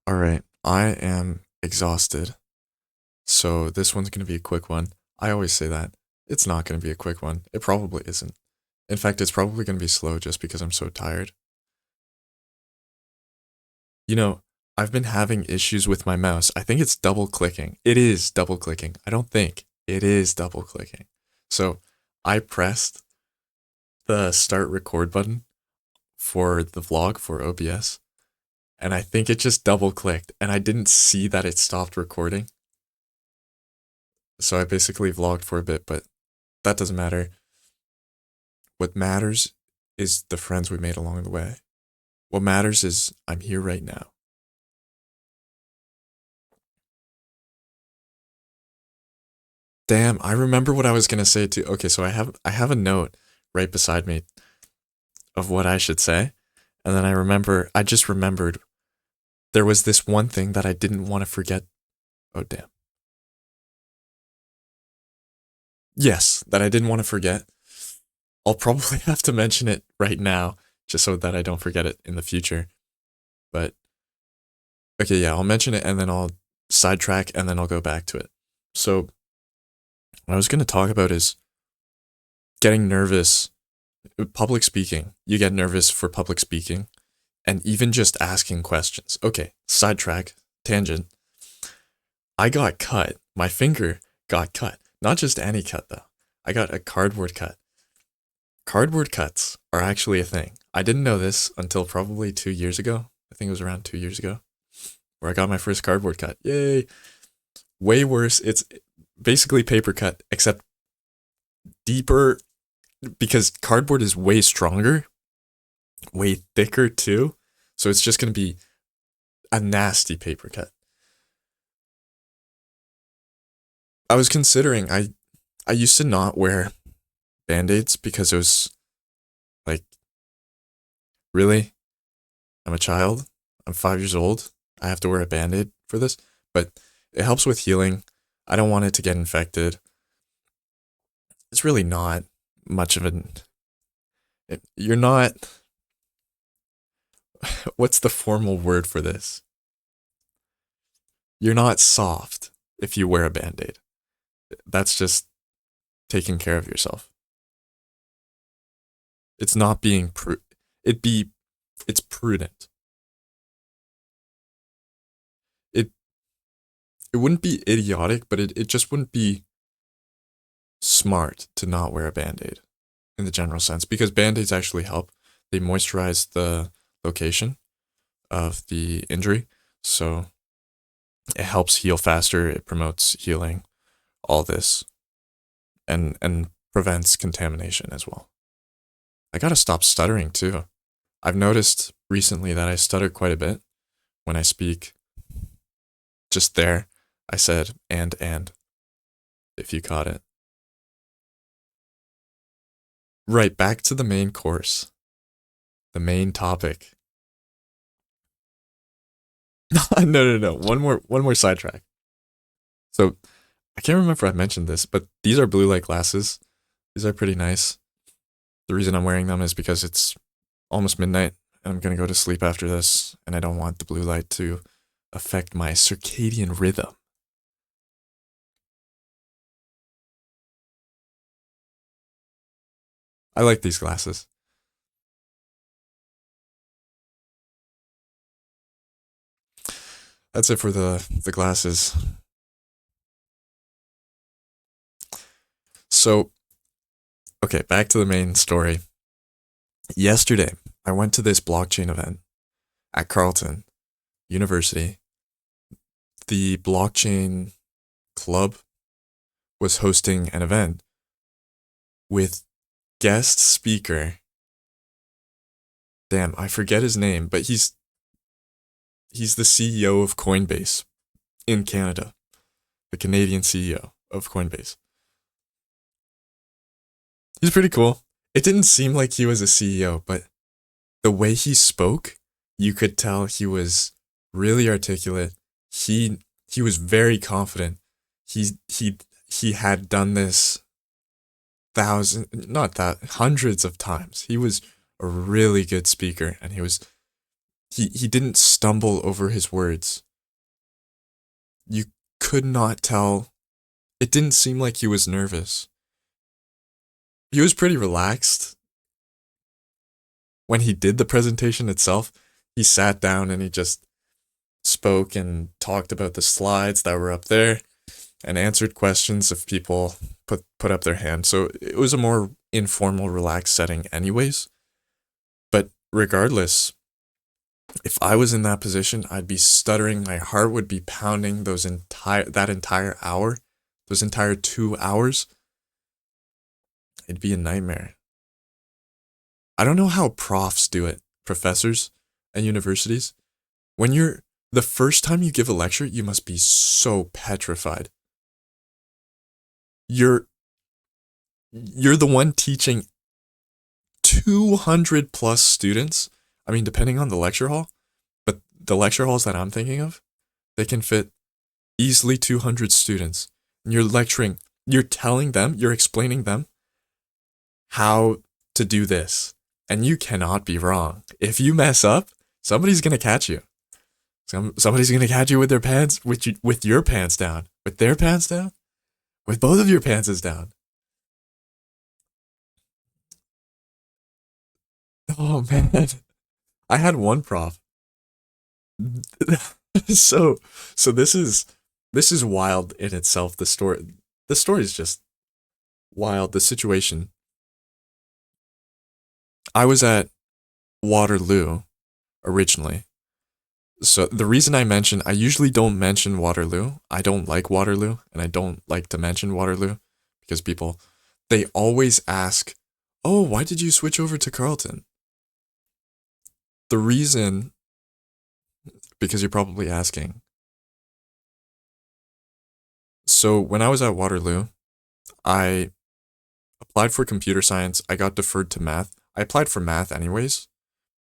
All right, I am exhausted, so this one's going to be a quick one. I always say that. It's not going to be a quick one. It probably isn't. In fact, it's probably going to be slow just because I'm so tired. You know, I've been having issues with my mouse. I think it's double clicking. It is double clicking. I don't think it is double clicking. So I pressed the start record button for the vlog for OBS, and I think it just double clicked, and I didn't see that it stopped recording. So I basically vlogged for a bit, but that doesn't matter. What matters is the friends we made along the way. What matters is I'm here right now. Damn, I remember what I was gonna say too. Okay, so I have a note right beside me of what I should say, and then I just remembered there was this one thing that I didn't want to forget. Oh damn. Yes, that I didn't want to forget. I'll probably have to mention it right now just so that I don't forget it in the future. But okay, yeah, I'll mention it and then I'll sidetrack and then I'll go back to it. So, what I was going to talk about is getting nervous, public speaking. You get nervous for public speaking and even just asking questions. Okay, sidetrack, tangent. I got cut. My finger got cut. Not just any cut, though. I got a cardboard cut. Cardboard cuts are actually a thing. I didn't know this until probably 2 years ago. I think it was around 2 years ago where I got my first cardboard cut. Yay! Way worse. It's basically paper cut, except deeper because cardboard is way stronger, way thicker too. So it's just going to be a nasty paper cut. I was considering I used to not wear band-aids because it was like, really? I'm a child. I'm 5 years old. I have to wear a band-aid for this, but it helps with healing. I don't want it to get infected. It's really not much of an. You're not. What's the formal word for this? You're not soft if you wear a band-aid. That's just taking care of yourself. It's not being it be it's prudent. It it wouldn't be idiotic, but it just wouldn't be smart to not wear a band-aid in the general sense because band-aids actually help. They moisturize the location of the injury, so it helps heal faster, it promotes healing, all this, and prevents contamination as well. I gotta stop stuttering too. I've noticed recently that I stutter quite a bit when I speak. Just there, I said and, if you caught it. Right, back to the main course, the main topic. No, no, no. One more sidetrack. So I can't remember if I mentioned this, but these are blue light glasses. These are pretty nice. The reason I'm wearing them is because it's almost midnight and I'm gonna go to sleep after this, and I don't want the blue light to affect my circadian rhythm. I like these glasses. That's it for the glasses. So, okay, back to the main story. Yesterday, I went to this blockchain event at Carleton University. The blockchain club was hosting an event with guest speaker. Damn, I forget his name, but he's the CEO of Coinbase in Canada, the Canadian CEO of Coinbase. He's pretty cool. It didn't seem like he was a CEO, but the way he spoke, you could tell he was really articulate. He was very confident. He had done this not that hundreds of times. He was a really good speaker, and He didn't stumble over his words. You could not tell. It didn't seem like he was nervous. He was pretty relaxed when he did the presentation itself. He sat down and he just spoke and talked about the slides that were up there and answered questions if people put up their hand. So it was a more informal, relaxed setting anyways. But regardless, if I was in that position, I'd be stuttering, my heart would be pounding that entire hour, those entire 2 hours. It'd be a nightmare. I don't know how profs do it, professors at universities. When you're the first time you give a lecture, you must be so petrified. You're you're the one teaching 200 plus students. I mean, depending on the lecture hall, but the lecture halls that I'm thinking of, they can fit easily 200 students. And you're lecturing, you're telling them, you're explaining them how to do this. And you cannot be wrong. If you mess up, somebody's going to catch you. Somebody's going to catch you with their pants, with your pants down, with their pants down, with both of your pants down. Oh man. I had one prof. so so this is wild in itself. The story is just wild. The situation. I was at Waterloo originally. So the reason I usually don't mention Waterloo. I don't like Waterloo and I don't like to mention Waterloo because people they always ask, "Oh, why did you switch over to Carleton?" The reason because you're probably asking. So when I was at Waterloo, I applied for computer science. I got deferred to math. I applied for math anyways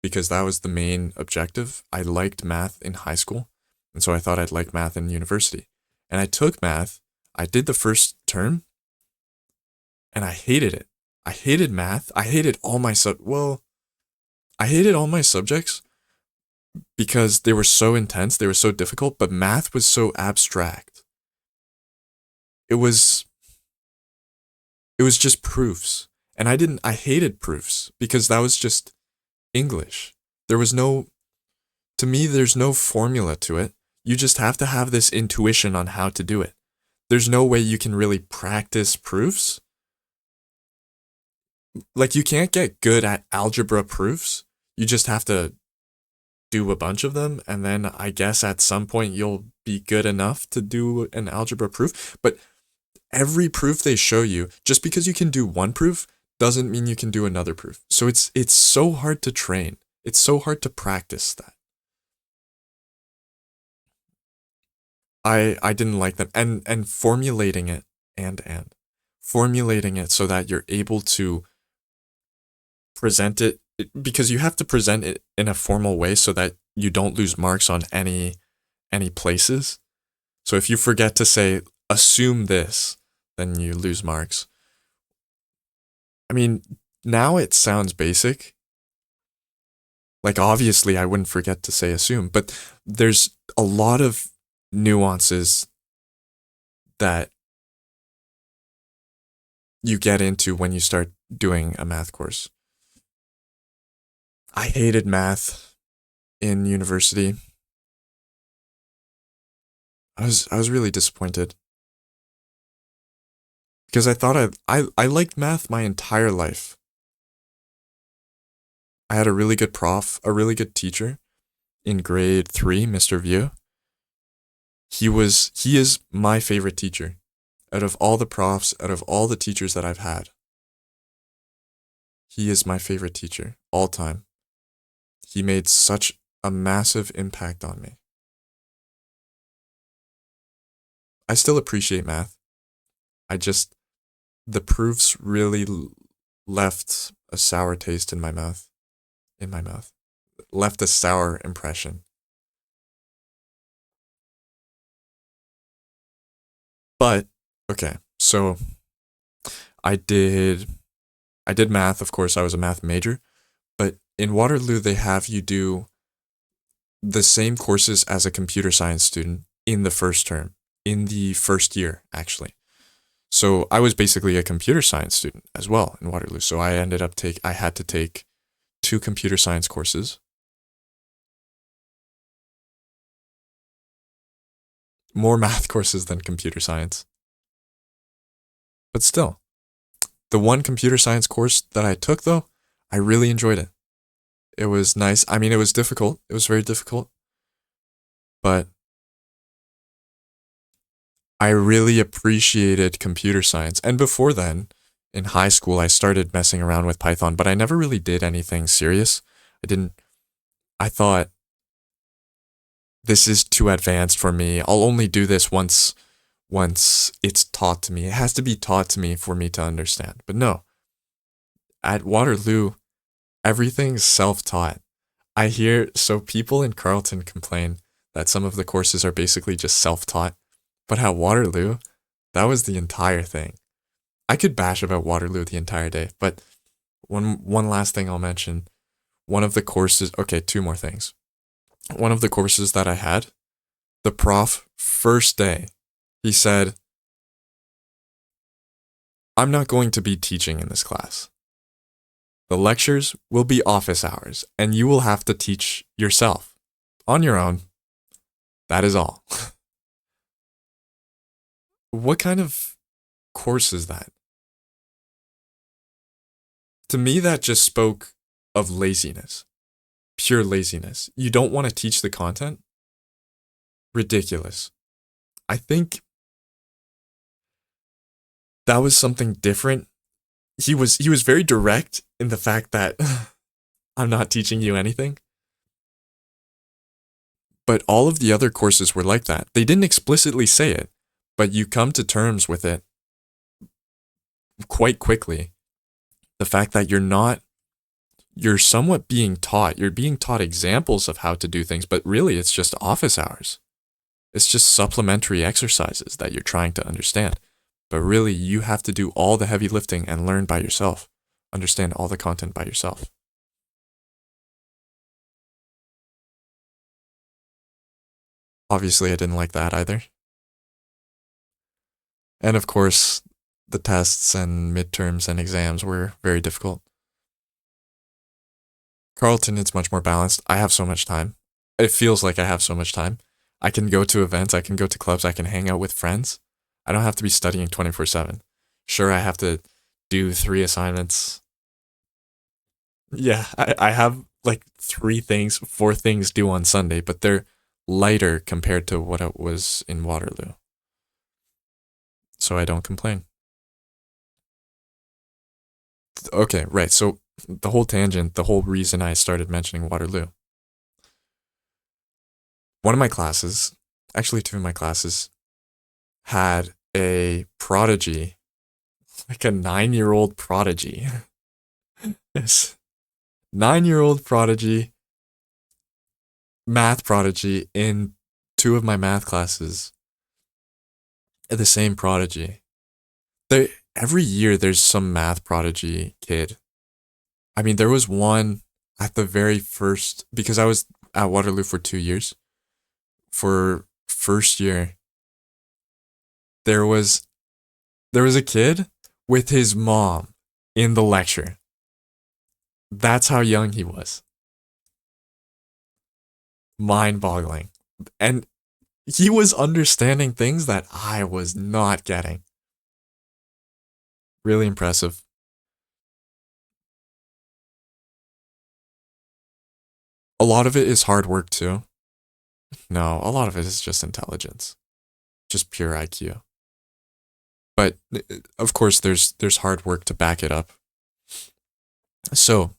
because that was the main objective. I liked math in high school, and so I thought I'd like math in university. And I took math. I did the first term, and I hated it. I hated math. I hated all my I hated all my subjects because they were so intense, they were so difficult, but math was so abstract. It was it was just proofs. And I hated proofs because that was just English. There was no to me there's no formula to it. You just have to have this intuition on how to do it. There's no way you can really practice proofs. Like you can't get good at algebra proofs. You just have to do a bunch of them and then I guess at some point you'll be good enough to do an algebra proof. But every proof they show you, just because you can do one proof doesn't mean you can do another proof. So it's so hard to train. It's so hard to practice that. I didn't like them and formulating it and formulating it so that you're able to present because you have to present it in a formal way so that you don't lose marks on any places. So if you forget to say assume this, then you lose marks. I mean, now it sounds basic. Like obviously I wouldn't forget to say assume, but there's a lot of nuances that you get into when you start doing a math course. I hated math in university. I was really disappointed because I thought I liked math my entire life. I had a really good prof, a really good teacher in grade 3, Mr. View. He is my favorite teacher out of all the profs, out of all the teachers that I've had. He is my favorite teacher all time. He made such a massive impact on me. I still appreciate math. I just the proofs really left a sour taste in my mouth. In my mouth. Left a sour impression. But okay, so I did I did math, of course, I was a math major, but in Waterloo they have you do the same courses as a computer science student in the first term, in the first year, actually. So I was basically a computer science student as well in Waterloo. So I had to take two computer science courses, more math courses than computer science. But still, the one computer science course that I took though, I really enjoyed it. It was nice. I mean, it was difficult. It was very difficult, but I really appreciated computer science. And before then, in high school, I started messing around with Python, but I never really did anything serious. I didn't, I thought this is too advanced for me. I'll only do this once it's taught to me. It has to be taught to me for me to understand. But no, at Waterloo, everything's self-taught. I hear so people in Carleton complain that some of the courses are basically just self-taught, but at Waterloo, that was the entire thing. I could bash about Waterloo the entire day, but one last thing I'll mention. One of the courses, okay, two more things. One of the courses that I had, the prof, first day, he said, I'm not going to be teaching in this class. The lectures will be office hours, and you will have to teach yourself on your own. That is all. What kind of course is that? To me, that just spoke of laziness, pure laziness. You don't want to teach the content? Ridiculous. I think that was something different. He was very direct in the fact that I'm not teaching you anything. But all of the other courses were like that. They didn't explicitly say it, but you come to terms with it quite quickly. The fact that you're somewhat being taught. You're being taught examples of how to do things, but really it's just office hours. It's just supplementary exercises that you're trying to understand. But really, you have to do all the heavy lifting and learn by yourself. Understand all the content by yourself. Obviously, I didn't like that either. And of course, the tests and midterms and exams were very difficult. Carleton, it's much more balanced. I have so much time. It feels like I have so much time. I can go to events, I can go to clubs, I can hang out with friends. I don't have to be studying 24/7. Sure, I have to do 3 assignments. Yeah, I have like 3 things, 4 things due on Sunday, but they're lighter compared to what it was in Waterloo. So I don't complain. Okay, right. So the whole tangent, the whole reason I started mentioning Waterloo. One of my classes, actually two of my classes, had a prodigy, like a 9-year-old prodigy. Yes. 9-year-old prodigy, math prodigy in two of my math classes. The same prodigy. Every year there's some math prodigy kid. I mean, there was one at the very first, because I was at Waterloo for 2 years. For first year, there was a kid with his mom in the lecture. That's how young he was. Mind-boggling. And he was understanding things that I was not getting. Really impressive. A lot of it is hard work too. No, a lot of it is just intelligence. Just pure IQ. But of course there's hard work to back it up. So,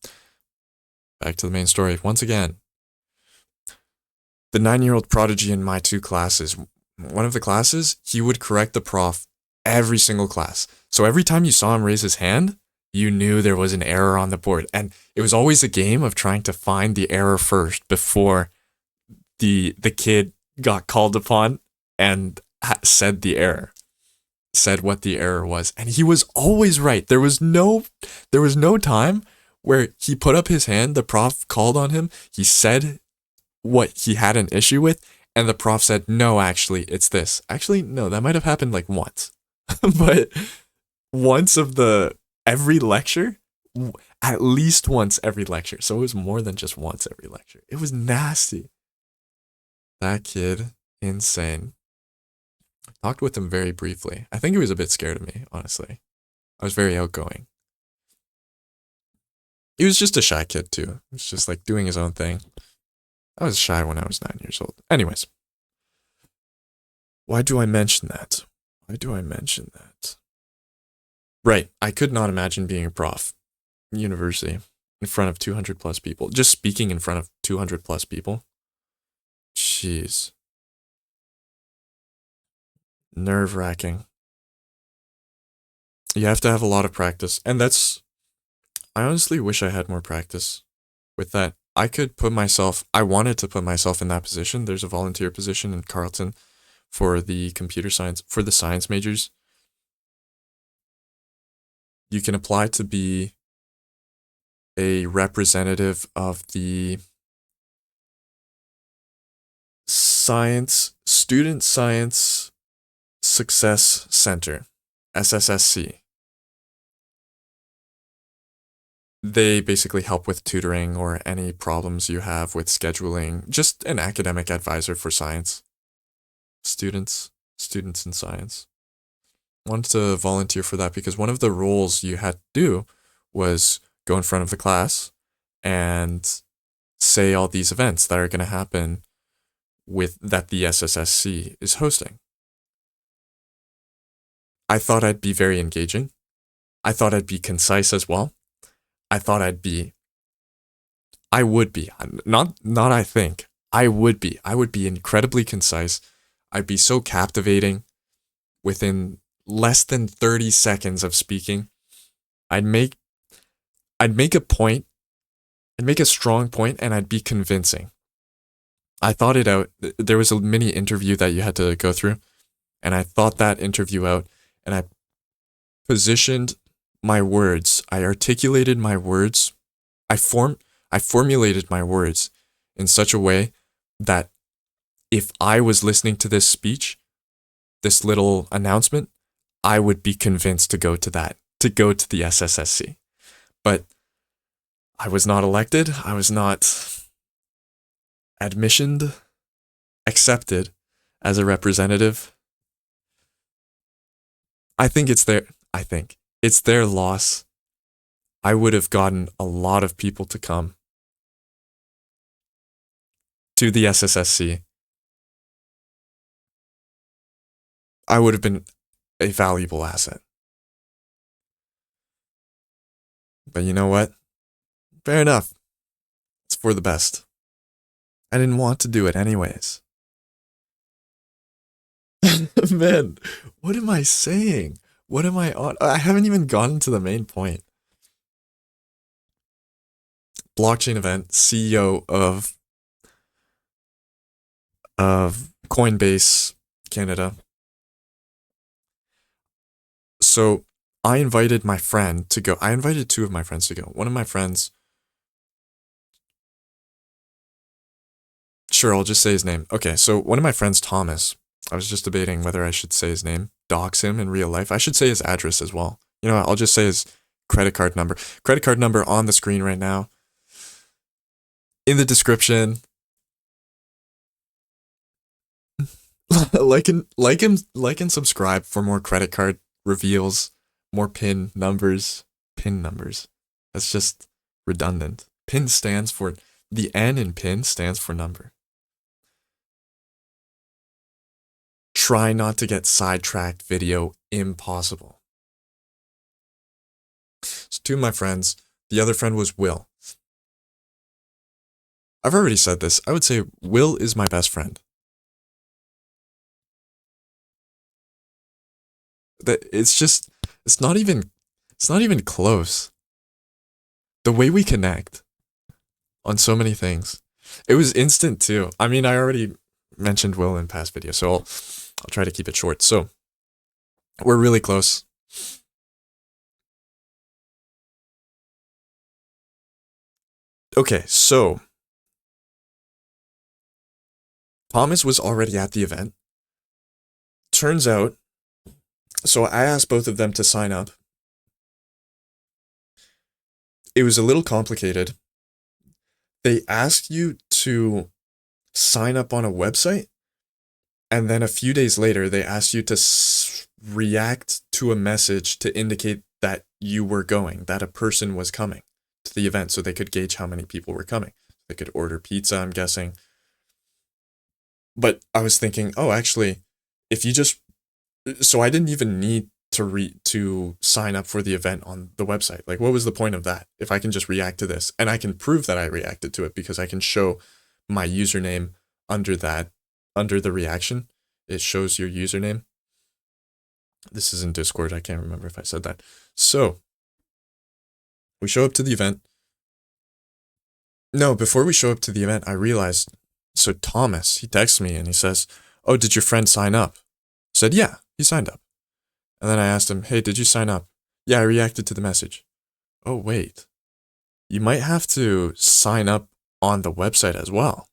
back to the main story. Once again, the 9-year-old prodigy in my two classes, one of the classes, he would correct the prof every single class. So every time you saw him raise his hand, you knew there was an error on the board. And it was always a game of trying to find the error first before the kid got called upon and said the error, said what the error was. And he was always right. There was no time where he put up his hand, the prof called on him, he said what he had an issue with, and the prof said, no, actually, it's this. Actually, no, that might have happened like once. But once of the every lecture, at least once every lecture. So it was more than just once every lecture. It was nasty. That kid, insane. Talked with him very briefly. I think he was a bit scared of me, honestly. I was very outgoing. He was just a shy kid, too. He was just like doing his own thing. I was shy when I was 9 years old. Anyways, why do I mention that? Why do I mention that? Right, I could not imagine being a prof, university, in front of 200 plus people. Just speaking in front of 200 plus people. Jeez. Nerve wracking. You have to have a lot of practice. And I honestly wish I had more practice with that. I wanted to put myself in that position. There's a volunteer position in Carleton for the computer science, for the science majors. You can apply to be a representative of the Student Science Success Center, SSSC. They basically help with tutoring or any problems you have with scheduling, just an academic advisor for science. Students in science. Wanted to volunteer for that because one of the roles you had to do was go in front of the class and say all these events that are going to happen with that the SSSC is hosting. I thought I'd be very engaging. I thought I'd be concise as well. I thought I would be, not I think, I would be. I would be incredibly concise. I'd be so captivating within less than 30 seconds of speaking. I'd make a point, I'd make a strong point, and I'd be convincing. I thought it out. There was a mini interview that you had to go through, and I thought that interview out, and I positioned my words. I articulated my words. I formulated my words in such a way that if I was listening to this speech, this little announcement, I would be convinced to go to the SSSC. But I was not elected. I was not accepted as a representative. I think it's their loss. I would have gotten a lot of people to come to the SSSC. I would have been a valuable asset. But you know what? Fair enough. It's for the best. I didn't want to do it anyways. Man, what am I saying? What am I on? I haven't even gotten to the main point. Blockchain event, CEO of Coinbase Canada. So I invited my friend to go. I invited two of my friends to go. One of my friends, sure, I'll just say his name. Okay, so one of my friends, Thomas, I was just debating whether I should say his name, dox him in real life. I should say his address as well. You know what, I'll just say his credit card number. Credit card number on the screen right now. In the description. like and subscribe for more credit card reveals, more PIN numbers. PIN numbers. That's just redundant. PIN stands for the N in PIN stands for number. Try not to get sidetracked video impossible. So two of my friends, the other friend was Will. I've already said this. I would say Will is my best friend. It's not even close. The way we connect on so many things. It was instant too. I mean, I already mentioned Will in past videos, so I'll try to keep it short. So we're really close. Okay, so Thomas was already at the event. Turns out, so I asked both of them to sign up. It was a little complicated. They asked you to sign up on a website, and then a few days later, they asked you to react to a message to indicate that you were going, that a person was coming to the event, so they could gauge how many people were coming. They could order pizza, I'm guessing. But I was thinking, oh, actually, if you just, so I didn't even need to sign up for the event on the website. Like, what was the point of that if I can just react to this, and I can prove that I reacted to it because I can show my username under the reaction. It shows your username. This is in Discord. I can't remember if I said that. So we show up to the event. No, before we show up to the event, I realized, so Thomas, he texts me and he says, oh, did your friend sign up? I said, yeah, he signed up. And then I asked him, hey, did you sign up? Yeah, I reacted to the message. Oh, wait. You might have to sign up on the website as well.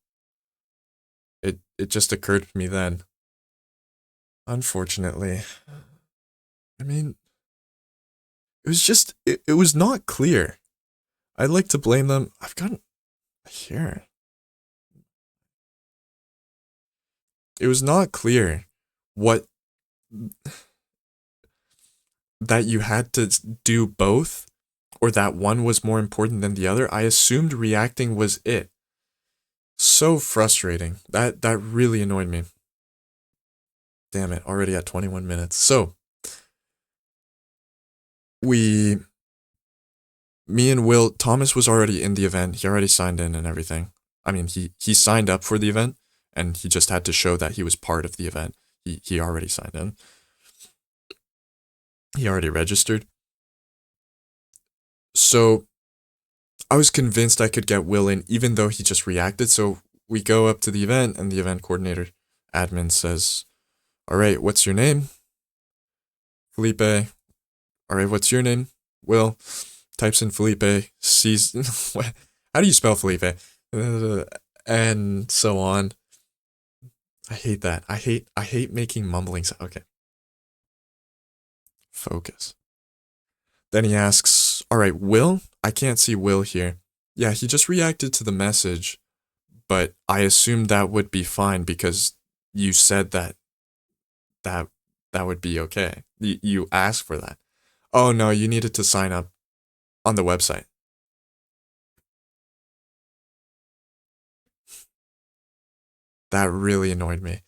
It just occurred to me then. Unfortunately. I mean, it was not clear. I'd like to blame them. I've got here. It was not clear what that you had to do both, or that one was more important than the other. I assumed reacting was it. So frustrating. That really annoyed me. Damn it, already at 21 minutes. So me and Will, Thomas was already in the event. He already signed in and everything. I mean, he signed up for the event, and he just had to show that he was part of the event. He already signed in. He already registered. So I was convinced I could get Will in, even though he just reacted. So we go up to the event, and the event coordinator admin says, all right, what's your name? Felipe. All right, what's your name? Will. Types in Felipe. Sees, how do you spell Felipe? And so on. I hate that. I hate making mumbling sounds. Okay. Focus. Then he asks, all right, Will? I can't see Will here. Yeah, he just reacted to the message, but I assumed that would be fine because you said that would be okay. You asked for that. Oh no, you needed to sign up on the website. That really annoyed me.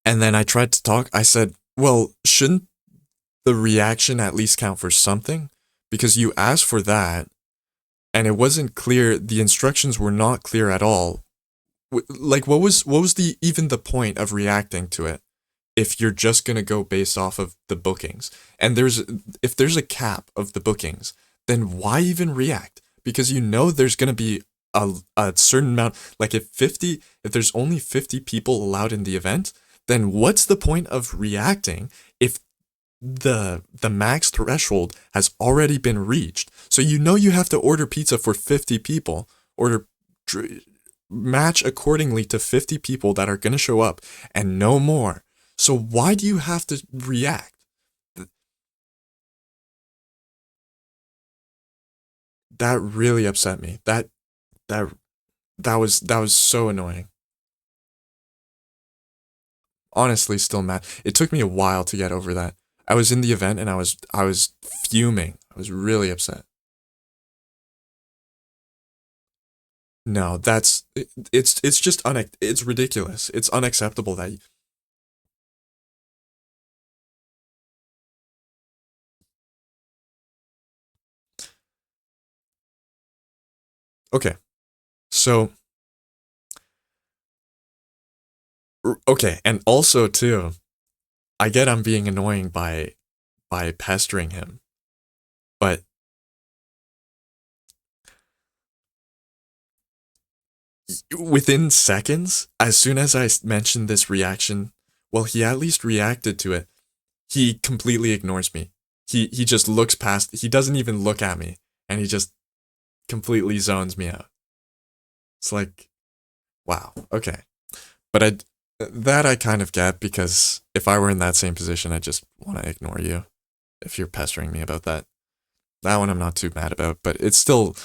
And then I tried to talk. I said, well, shouldn't the reaction at least count for something? Because you asked for that, and it wasn't clear. The instructions were not clear at all. Like, what was even the point of reacting to it if you're just gonna go based off of the bookings? And if there's a cap of the bookings, then why even react? Because you know there's gonna be a certain amount. Like if there's only 50 people allowed in the event, then what's the point of reacting if the max threshold has already been reached? So you know you have to order pizza for 50 people, match accordingly to 50 people that are going to show up and no more. So why do you have to react? That really upset me. That was so annoying. Honestly, still mad. It took me a while to get over that. I was in the event and I was fuming. I was really upset. No, it's just it's ridiculous. It's unacceptable that okay. So okay, and also too, I get I'm being annoying by pestering him, but within seconds, as soon as I mentioned this reaction, well, he at least reacted to it. He completely ignores me. He just looks past. He doesn't even look at me, and he just completely zones me out. It's like, wow, okay. But I kind of get because if I were in that same position, I just want to ignore you if you're pestering me about that. That one I'm not too mad about, but it's still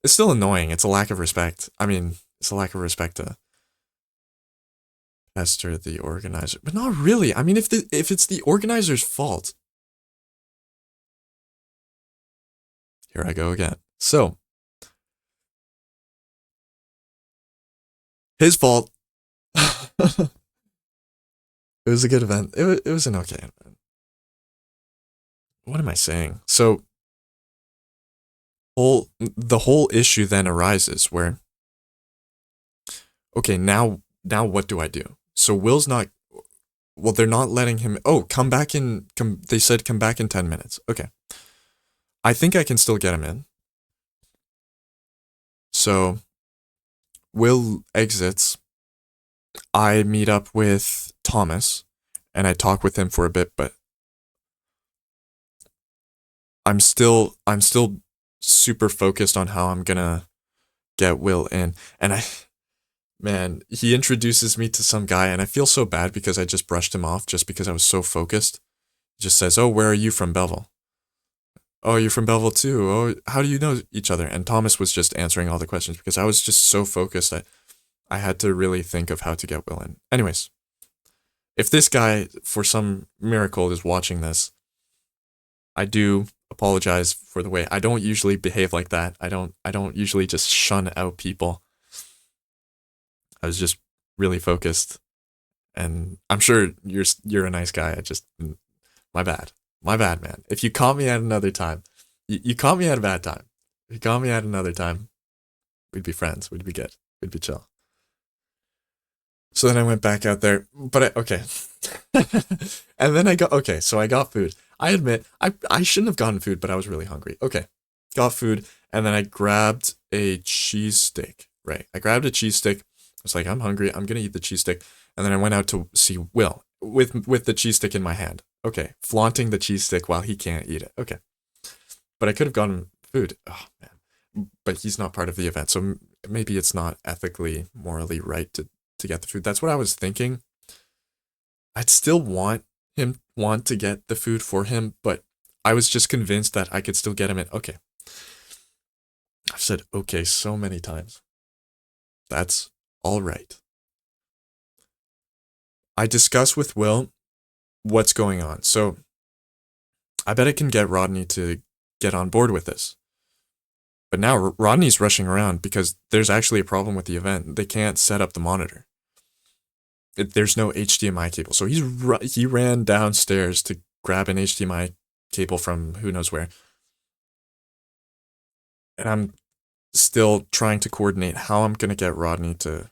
annoying. It's a lack of respect. I mean, it's a lack of respect to pester the organizer, but not really. I mean, if it's the organizer's fault, here I go again. So his fault. It was a good event. It was an okay event. What am I saying? So the whole issue then arises where okay, now what do I do? So Will's not well, they're not letting him come back in they said come back in 10 minutes. Okay. I think I can still get him in. So Will exits. I meet up with Thomas and I talk with him for a bit, but I'm still super focused on how I'm gonna get Will in. And man, he introduces me to some guy and I feel so bad because I just brushed him off just because I was so focused. He just says, "Oh, where are you from, Belleville?" "Oh, you're from Belleville too. Oh, how do you know each other?" And Thomas was just answering all the questions because I was just so focused. I had to really think of how to get Will in. Anyways, if this guy, for some miracle, is watching this, I do apologize for the way I don't usually behave like that. I don't usually just shun out people. I was just really focused, and I'm sure you're a nice guy. I just my bad, my bad, man. If you caught me at another time, you caught me at a bad time. If you caught me at another time, we'd be friends. We'd be good. We'd be chill. So then I went back out there, but okay. And then I got okay. So I got food. I admit I shouldn't have gotten food, but I was really hungry. Okay, got food, and then I grabbed a cheese stick. Right, I grabbed a cheese stick. I was like, I'm hungry. I'm gonna eat the cheese stick. And then I went out to see Will with the cheese stick in my hand. Okay, flaunting the cheese stick while he can't eat it. Okay, but I could have gotten food. Oh man, but he's not part of the event, so maybe it's not ethically, morally right to get the food. That's what I was thinking. I'd still want to get the food for him, but I was just convinced that I could still get him in. Okay. I've said okay so many times. That's all right. I discuss with Will what's going on. So I bet I can get Rodney to get on board with this. But now Rodney's rushing around because there's actually a problem with the event. They can't set up the monitor. There's no HDMI cable. So he ran downstairs to grab an HDMI cable from who knows where. And I'm still trying to coordinate how I'm going to get Rodney to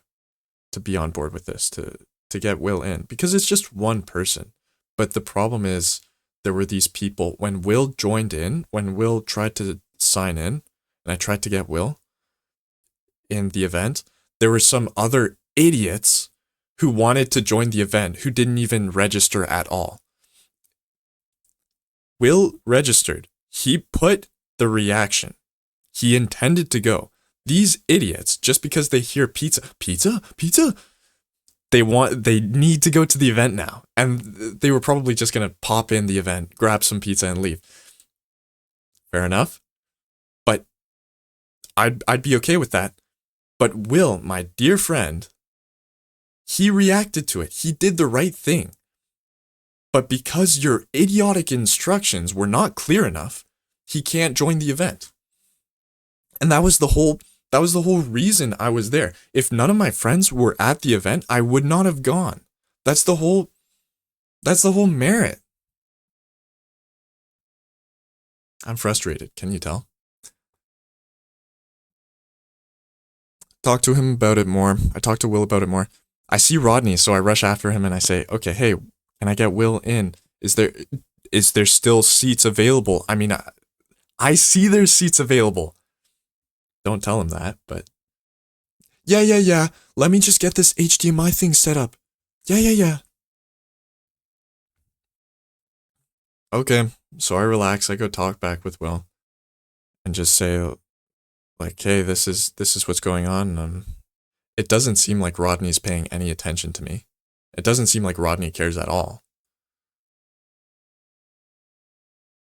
be on board with this, to get Will in, because it's just one person. But the problem is there were these people when Will joined in, when Will tried to sign in, and I tried to get Will in the event, there were some other idiots who wanted to join the event who didn't even register at all. Will registered. He put the reaction. He intended to go. These idiots, just because they hear pizza, they need to go to the event now. And they were probably just gonna pop in the event, grab some pizza, and leave. Fair enough. But I'd be okay with that. But Will, my dear friend, he reacted to it. He did the right thing. But because your idiotic instructions were not clear enough, he can't join the event. And that was the whole reason I was there. If none of my friends were at the event, I would not have gone. That's the whole merit. I'm frustrated, can you tell? Talk to him about it more. I talk to Will about it more. I see Rodney, so I rush after him and I say, "Okay, hey, can I get Will in? Is there still seats available?" I mean, I see there's seats available. Don't tell him that, but yeah, yeah, yeah. Let me just get this HDMI thing set up. Yeah, yeah, yeah. Okay. So I relax. I go talk back with Will and just say like, "Hey, this is what's going on. it doesn't seem like Rodney's paying any attention to me. It doesn't seem like Rodney cares at all.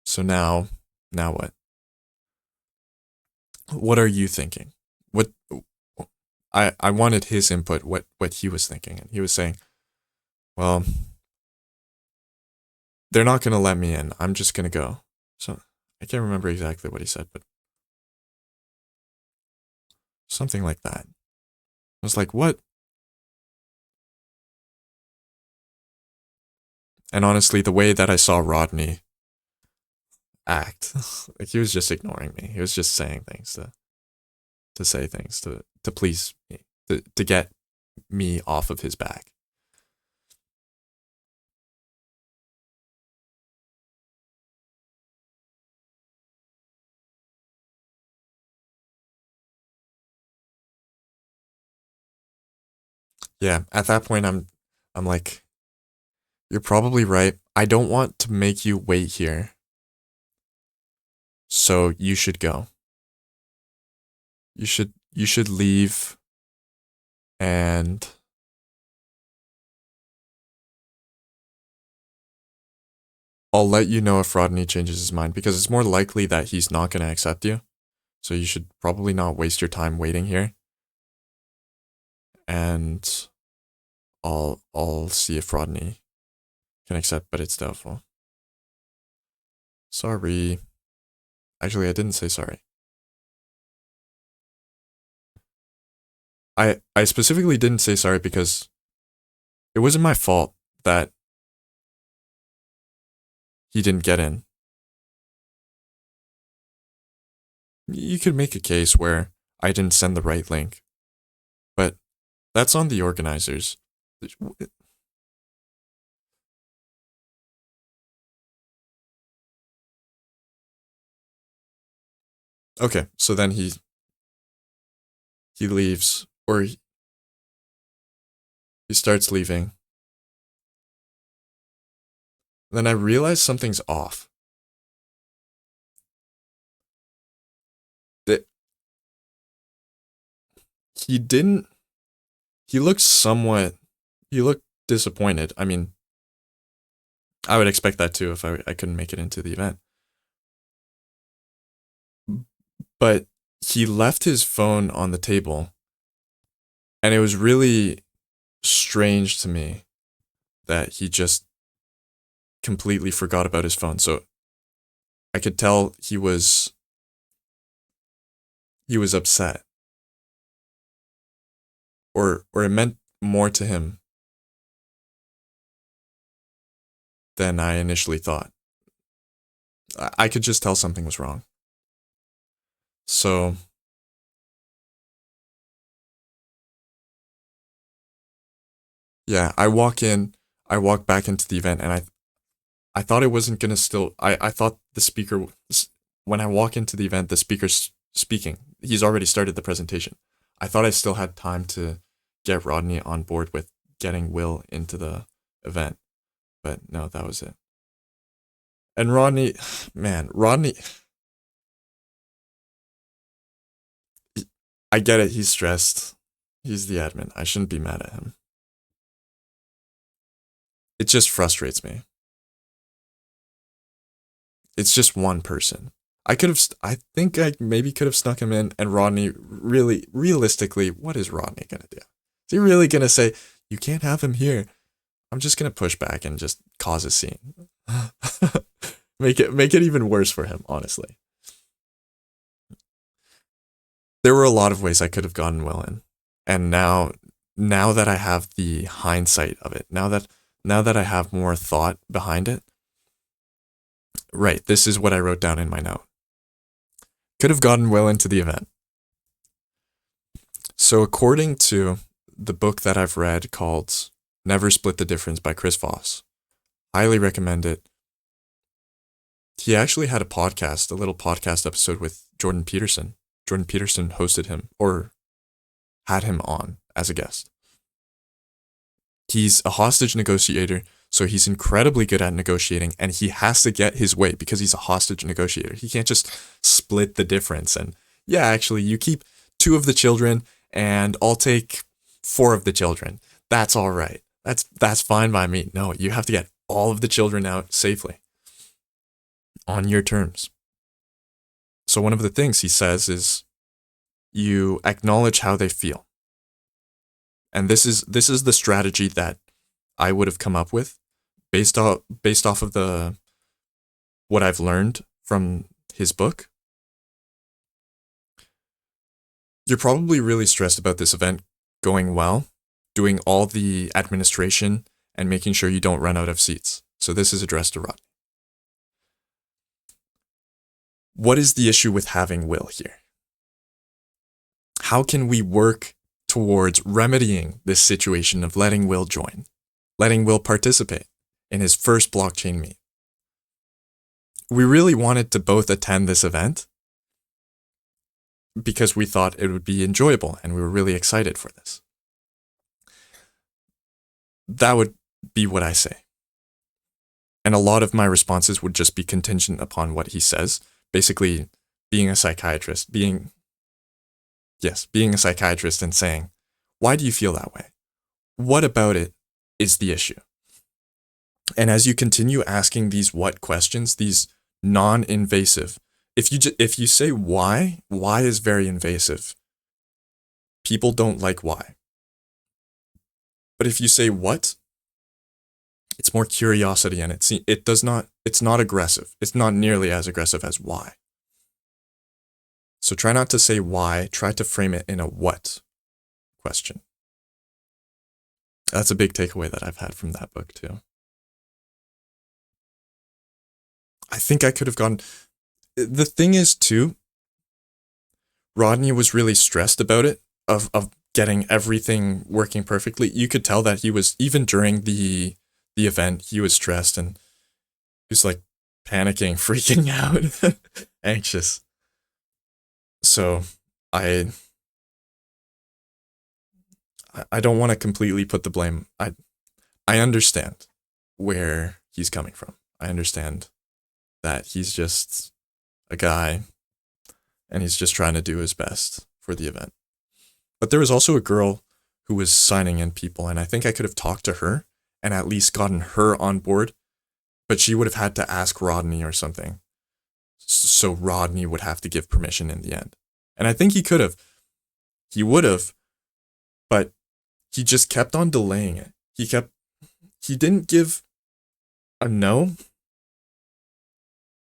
So now what? What are you thinking? What I wanted his input, what he was thinking, and he was saying, well, they're not going to let me in. I'm just going to go. So I can't remember exactly what he said, but something like that. I was like, what? And honestly, the way that I saw Rodney act, like he was just ignoring me. He was just saying things to say things to please me, to get me off of his back. Yeah, at that point I'm like, you're probably right. I don't want to make you wait here. So you should go. You should leave and I'll let you know if Rodney changes his mind because it's more likely that he's not going to accept you. So you should probably not waste your time waiting here. And I'll see if Rodney can accept, but it's doubtful. Sorry. Actually, I didn't say sorry. I specifically didn't say sorry because it wasn't my fault that he didn't get in. You could make a case where I didn't send the right link, but that's on the organizers. Okay, so then he leaves or he starts leaving. Then I realize something's off. That he didn't he looked somewhat he looked disappointed. I mean, I would expect that too if I couldn't make it into the event. But he left his phone on the table, and it was really strange to me that he just completely forgot about his phone. So I could tell he was upset, or it meant more to him than I initially thought. I could just tell something was wrong. So yeah, I walk back into the event, and I thought it wasn't gonna still. I thought the speaker, when I walk into the event, the speaker's speaking. He's already started the presentation. I thought I still had time to get Rodney on board with getting Will into the event, but no, that was it. And Rodney, man, Rodney, I get it. He's stressed. He's the admin. I shouldn't be mad at him. It just frustrates me. It's just one person. I think I maybe could have snuck him in, and Rodney, really, realistically, what is Rodney gonna do? Is he really gonna say, you can't have him here? I'm just gonna push back and just cause a scene. Make it even worse for him, honestly. There were a lot of ways I could have gotten Will in. And now that I have the hindsight of it, now that I have more thought behind it, right, this is what I wrote down in my note. Could have gotten Will into the event. So according to the book that I've read called Never Split the Difference by Chris Voss, highly recommend it. He actually had a podcast, a little podcast episode with Jordan Peterson. Jordan Peterson hosted him or had him on as a guest. He's a hostage negotiator, so he's incredibly good at negotiating, and he has to get his way because he's a hostage negotiator. He can't just split the difference and, yeah, actually, you keep two of the children, and I'll take 4 of the children. That's all right. That's fine by me. No, you have to get all of the children out safely on your terms. So one of the things he says is you acknowledge how they feel. And this is the strategy that I would have come up with based off of the what I've learned from his book. You're probably really stressed about this event going well, doing all the administration and making sure you don't run out of seats. So this is addressed to Rodney. What is the issue with having Will here? How can we work towards remedying this situation of letting Will join, letting Will participate in his first blockchain meet? We really wanted to both attend this event because we thought it would be enjoyable and we were really excited for this. That would be what I say. And a lot of my responses would just be contingent upon what he says. Basically, being a psychiatrist, being a psychiatrist and saying, why do you feel that way? What about it is the issue? And as you continue asking these what questions, these non-invasive, if you say why is very invasive. People don't like why. But if you say what, it's more curiosity and it's not aggressive. It's not nearly as aggressive as why. So try not to say why, try to frame it in a what question. That's a big takeaway that I've had from that book too. I think I could have gone. The thing is too, Rodney was really stressed about it, of getting everything working perfectly. You could tell that he was, even during the event, he was stressed and he was like panicking, freaking out, anxious. So I don't want to completely put the blame. I understand where he's coming from. I understand that he's just a guy and he's just trying to do his best for the event. But there was also a girl who was signing in people, and I think I could have talked to her and at least gotten her on board, but she would have had to ask Rodney or something. So Rodney would have to give permission in the end. And I think he could have. He would have, but he just kept on delaying it. He didn't give a no,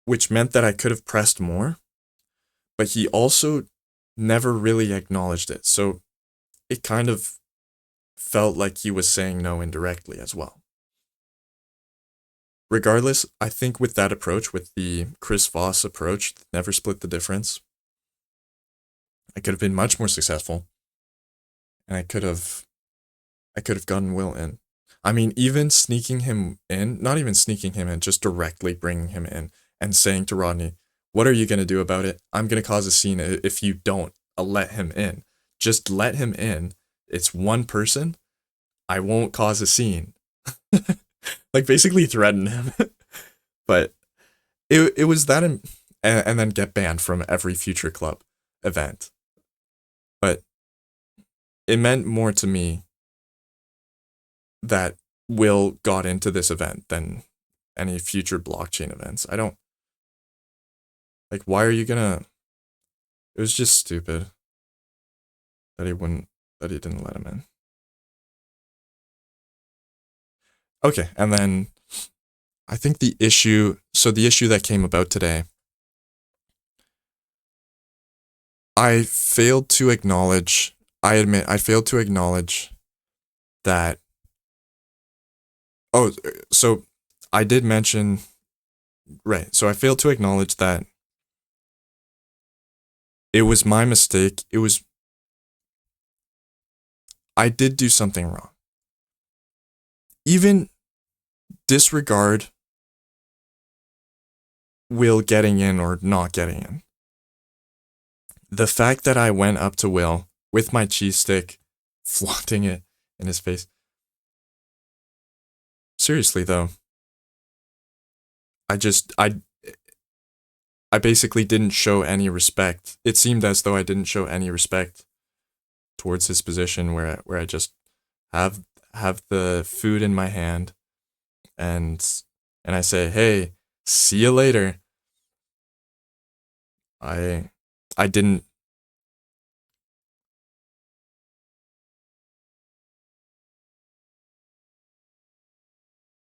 which meant that I could have pressed more, but he also never really acknowledged it. So it kind of felt like he was saying no indirectly as well. Regardless, I think with that approach, with the Chris Voss approach, never split the difference, I could have been much more successful, and I could have gotten Will in. I mean, even sneaking him in, not even sneaking him in, just directly bringing him in and saying to Rodney, what are you going to do about it? I'm going to cause a scene if you don't let him in. Just let him in. It's one person. I won't cause a scene. Like basically threaten him. But it was that, and then get banned from every future club event. But it meant more to me that Will got into this event than any future blockchain events. I don't, like, why are you gonna, it was just stupid that he didn't let him in. Okay, and then I think the issue that came about today, I failed to acknowledge, I admit, I failed to acknowledge that, so I did mention, right, so I failed to acknowledge that it was my mistake. I did do something wrong. Even disregard Will getting in or not getting in. The fact that I went up to Will with my cheese stick, flaunting it in his face. Seriously though, I basically didn't show any respect. It seemed as though I didn't show any respect towards his position where I just have have the food in my hand and I say, "Hey, see you later." I I didn't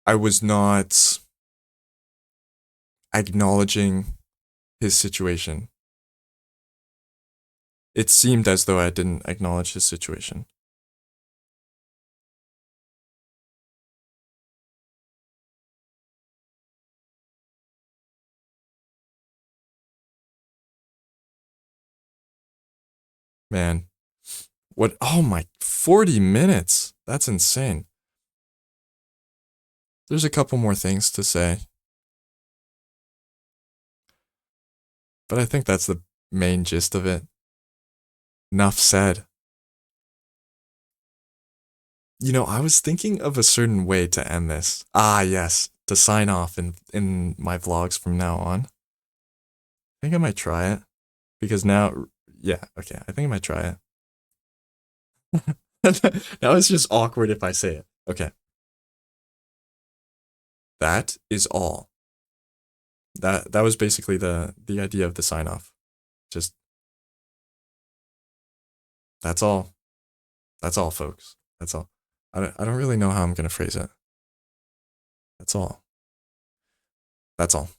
I was not acknowledging his situation. It seemed as though I didn't acknowledge his situation. Man, what? Oh my, 40 minutes. That's insane. There's a couple more things to say, but I think that's the main gist of it. Enough said. You know, I was thinking of a certain way to end this. Ah, yes, to sign off in my vlogs from now on. I think I might try it because now, yeah, okay, I think I might try it. Now it's just awkward if I say it. Okay, that is all. That was basically the idea of the sign off. Just that's all. That's all, folks. That's all. I don't really know how I'm gonna phrase it. That's all. That's all.